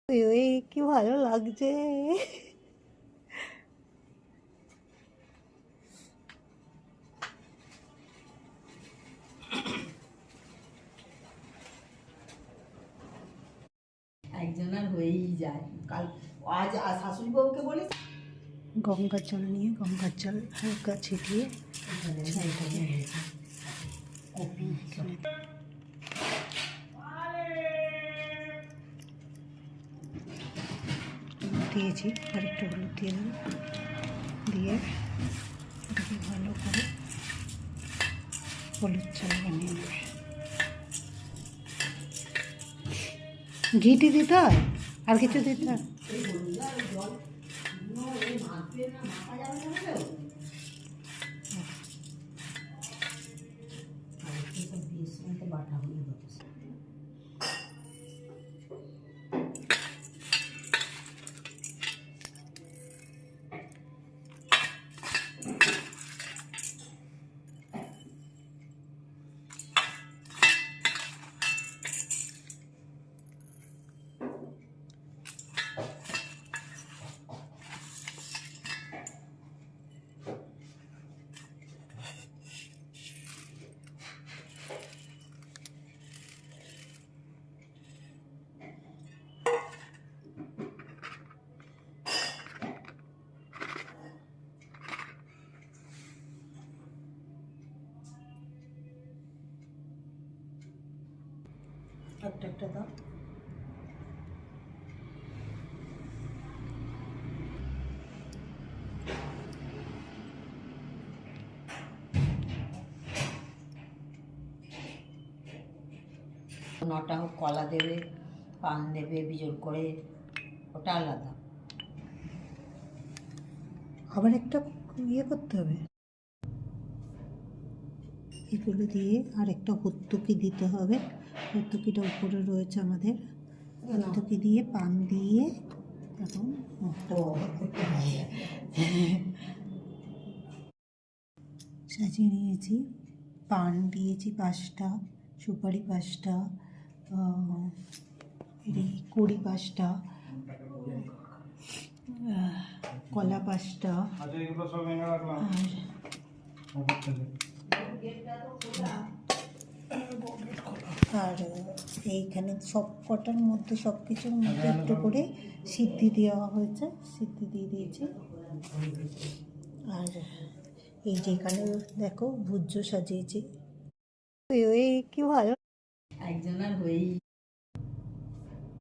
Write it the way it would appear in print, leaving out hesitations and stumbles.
ওই কি ভালো লাগছে। একজনের হয়েই যায়। কাল আজ শাশুড়ি বউকে বলি গঙ্গার জল নিয়ে গঙ্গার জল হালকা ছিটিয়ে কপি দিয়েছি, আর একটু হলুদ দিয়ে দেবো, দিয়ে এটাকে ভালো করে হলুদ চাল বানিয়ে নেবে। ঘিটি দিতে হয়, আর কিছু দিতে হয়? বাটা হয়ে গেছে। একটা একটা দাও। নটা হোক কলা দেবে, পান দেবে বিজল করে, ওটা আলাদা। আবার একটা ইয়ে করতে হবে, এগুলো দিয়ে আর একটা ভর্তুকি দিতে হবে। ভর্তুকিটা উপরে রয়েছে আমাদের, ভর্তুকি দিয়ে পান দিয়ে এখন সাজিয়ে নিয়েছি। পান দিয়েছি 5টা, সুপারি 5টা, কুড়ি 5টা, কলা 5টা, আর এইখানে সব কটার মধ্যে সব কিছুর মধ্যে একটু করে সিদ্ধি দেওয়া হয়েছে, সিদ্ধি দিয়ে দিয়েছি। আর এই যেখানে দেখো ভুজ্য সাজিয়েছি। ওই কি ভালো একজনের হয়েই